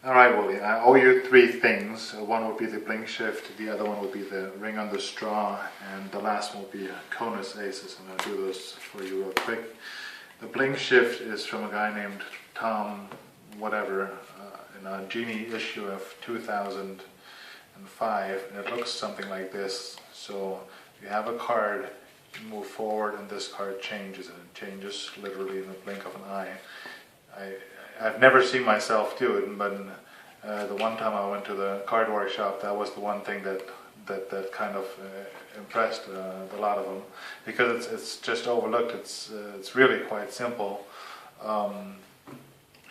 All right, Willie, I owe you three things. One would be the blink shift, the other one would be the ring on the straw, and the last one would be conus aces. I'm going to do those for you real quick. The blink shift is from a guy named Tom whatever in a Genie issue of 2005, and it looks something like this. So you have a card, you move forward, and this card changes, and it changes literally in the blink of an eye. I've never seen myself do it, but the one time I went to the card workshop, that was the one thing that kind of impressed a lot of them, because it's just overlooked. It's really quite simple.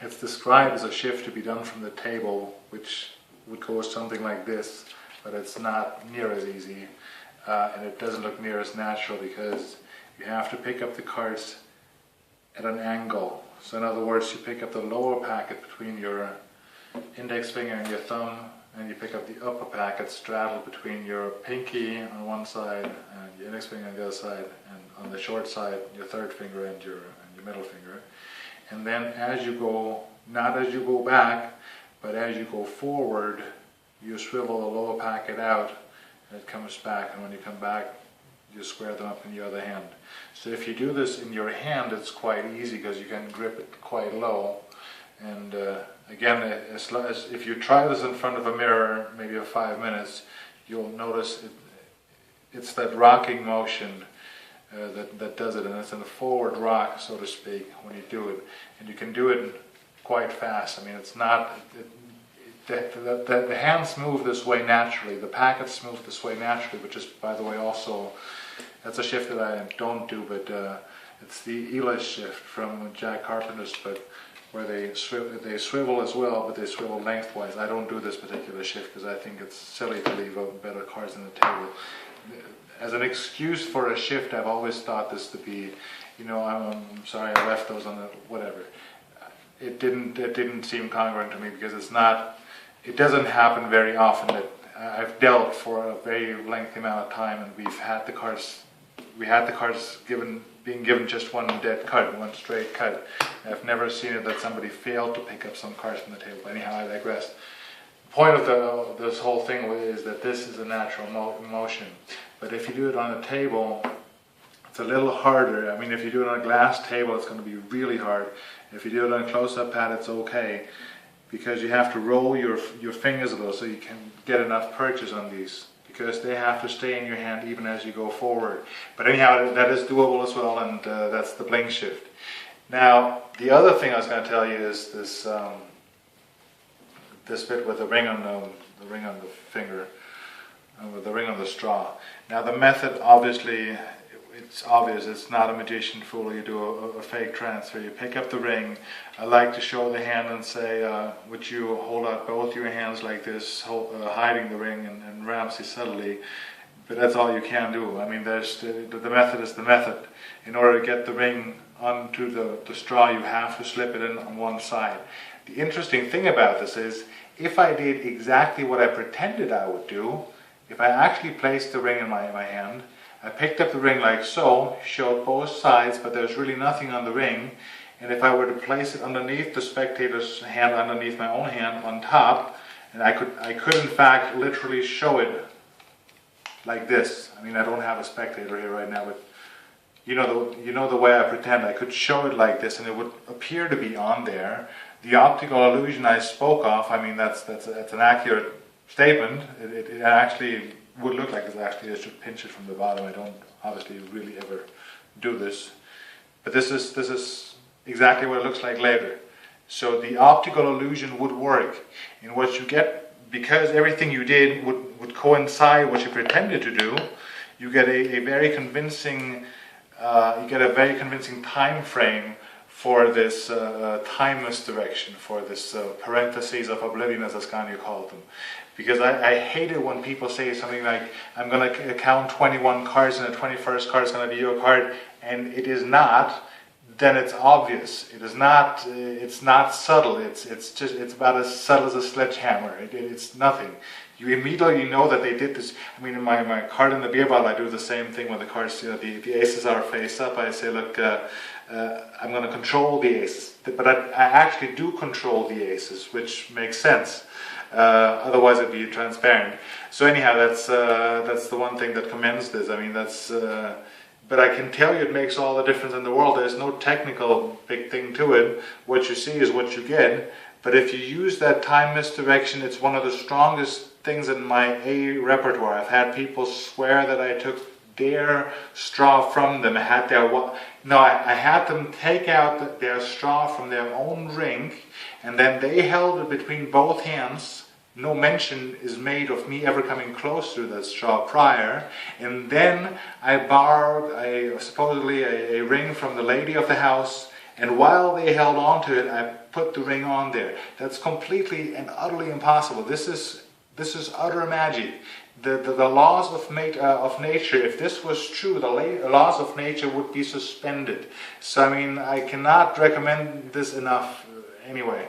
It's described as a shift to be done from the table, which would go something like this, but it's not near as easy, and it doesn't look near as natural because you have to pick up the cards at an angle. So in other words, you pick up the lower packet between your index finger and your thumb, and you pick up the upper packet straddled between your pinky on one side and your index finger on the other side, and on the short side your third finger and your middle finger. And then as you go, not as you go back, but as you go forward, you swivel the lower packet out and it comes back, and when you come back you square them up in your other hand. So if you do this in your hand, it's quite easy because you can grip it quite low. And again, if you try this in front of a mirror, maybe for 5 minutes, you'll notice it's that rocking motion that does it, and it's in the forward rock, so to speak, when you do it. And you can do it quite fast. I mean, it's not... The hands move this way naturally, the packets move this way naturally, which is, by the way, also, that's a shift that I don't do, but it's the Elish shift from Jack Carpenter's, but where they swivel as well, but they swivel lengthwise. I don't do this particular shift because I think it's silly to leave better cards on the table. As an excuse for a shift, I've always thought this to be, you know, I'm sorry I left those on the whatever. It didn't seem congruent to me because it's not. It doesn't happen very often that I've dealt for a very lengthy amount of time, and we had the cards being given just one dead cut, one straight cut. I've never seen it that somebody failed to pick up some cards from the table. But anyhow, I digress. The point of this whole thing is that this is a natural motion, but if you do it on a table, it's a little harder. I mean, if you do it on a glass table, it's going to be really hard. If you do it on a close-up pad, it's okay, because you have to roll your fingers a little so you can get enough purchase on these, because they have to stay in your hand even as you go forward. But anyhow, that is doable as well, and that's the blink shift. Now, the other thing I was going to tell you is this this bit with the ring on the finger, with the ring on the straw. Now, the method, obviously, it's obvious. It's not a magician fool. You do a fake transfer. You pick up the ring. I like to show the hand and say, would you hold out both your hands like this, hiding the ring and Ramsey subtly. But that's all you can do. I mean, the method is the method. In order to get the ring onto the straw, you have to slip it in on one side. The interesting thing about this is, if I did exactly what I pretended I would do, if I actually placed the ring in my hand, I picked up the ring like so, showed both sides, but there's really nothing on the ring. And if I were to place it underneath the spectator's hand, underneath my own hand, on top, and I could in fact literally show it like this. I mean, I don't have a spectator here right now, but you know the way I pretend. I could show it like this, and it would appear to be on there. The optical illusion I spoke of, I mean, that's an accurate statement. It actually would look like this. Actually, I should pinch it from the bottom. I don't obviously really ever do this, but this is exactly what it looks like later. So the optical illusion would work, and what you get, because everything you did would coincide what you pretended to do, you get a very convincing time frame for this time misdirection, for this parentheses of oblivion, as Ascanio called them. Because I hate it when people say something like, I'm going to count 21 cards and the 21st card is going to be your card, and it is not. Then it's obvious. It is not. It's not subtle. It's about as subtle as a sledgehammer. It's nothing. You immediately know that they did this. I mean, in my card in the beer bottle, I do the same thing when the cards, the aces are face up. I say, look, I'm going to control the aces. But I actually do control the aces, which makes sense. Otherwise it'd be transparent. So anyhow, that's the one thing that commends this. I mean, but I can tell you it makes all the difference in the world. There's no technical big thing to it. What you see is what you get. But if you use that time misdirection, it's one of the strongest things in my A repertoire. I've had people swear that I took their straw from them. I had them take out their straw from their own drink, and then they held it between both hands. No mention is made of me ever coming close to that straw prior. And then I borrowed supposedly a ring from the lady of the house, and while they held on to it, I put the ring on there. That's completely and utterly impossible. This is utter magic. The laws of nature, if this was true, the laws of nature would be suspended. So I mean, I cannot recommend this enough. Anyway,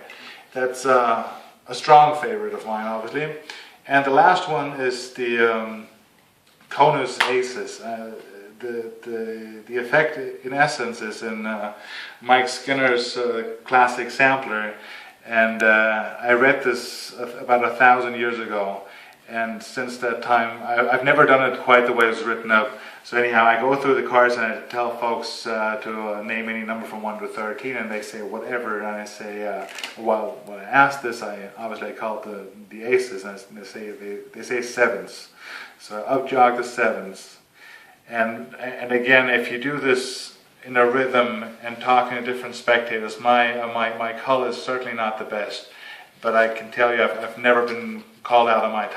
that's a strong favorite of mine, obviously. And the last one is the conus aces. The effect, in essence, is in Mike Skinner's classic sampler, and I read this about 1,000 years ago, and since that time I've never done it quite the way it's written up. So anyhow, I go through the cards and I tell folks to name any number from 1 to 13, and they say whatever, and I say, well, when I ask this, I call it the aces, and they say sevens. So up jog the sevens. And again, if you do this in a rhythm and talking to different spectators, my cull is certainly not the best, but I can tell you I've never been called out on my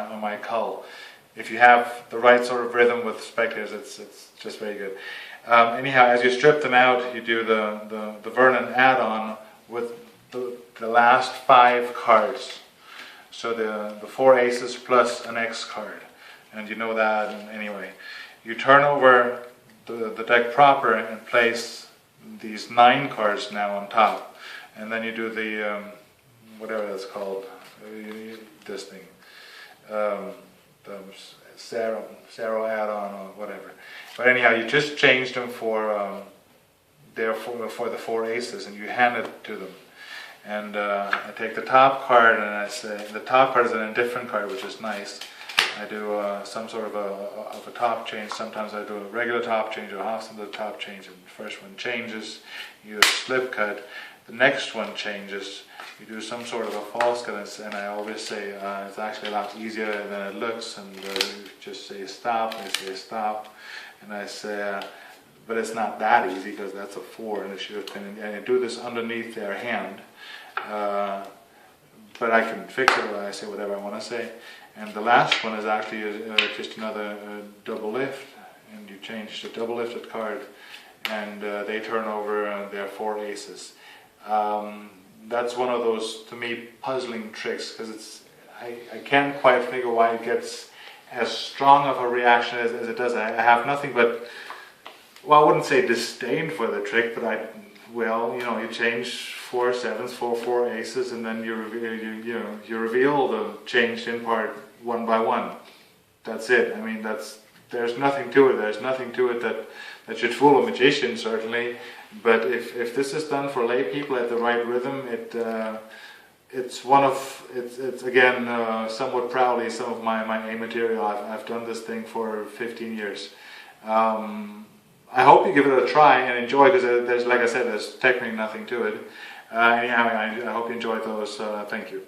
on my cull. If you have the right sort of rhythm with spectators, it's just very good. Anyhow, as you strip them out, you do the Vernon add-on with the last 5 cards. So the 4 aces plus an X card. And you know that, and anyway. You turn over the deck proper and place these 9 cards now on top. And then you do the, whatever that's called, this thing, the Saro add-on or whatever. But anyhow, you just change them for the 4 aces, and you hand it to them. And I take the top card, and I say, the top card is an indifferent card, which is nice. I do some sort of a top change. Sometimes I do a regular top change or half of the top change. And the first one changes, you do a slip cut. The next one changes, you do some sort of a false cut. And I always say it's actually a lot easier than it looks. And you just say stop, and I say stop. And I say, but it's not that easy because that's a 4 and it should have been. And I do this underneath their hand. But I can fix it when I say whatever I want to say. And the last one is actually just another double lift, and you change the double lifted card, and they turn over their 4 aces. That's one of those, to me, puzzling tricks, because I can't quite figure why it gets as strong of a reaction as it does. I have nothing but, well, I wouldn't say disdain for the trick, but you change 4 sevens, 4 aces, and then you reveal the changed in part 1 by 1. That's it. I mean, there's nothing to it. There's nothing to it that should fool a magician, certainly. But if this is done for lay people at the right rhythm, it's again somewhat proudly some of my A material. I've done this thing for 15 years. I hope you give it a try and enjoy, because there's, like I said, there's technically nothing to it. Anyhow, I hope you enjoyed those. Thank you.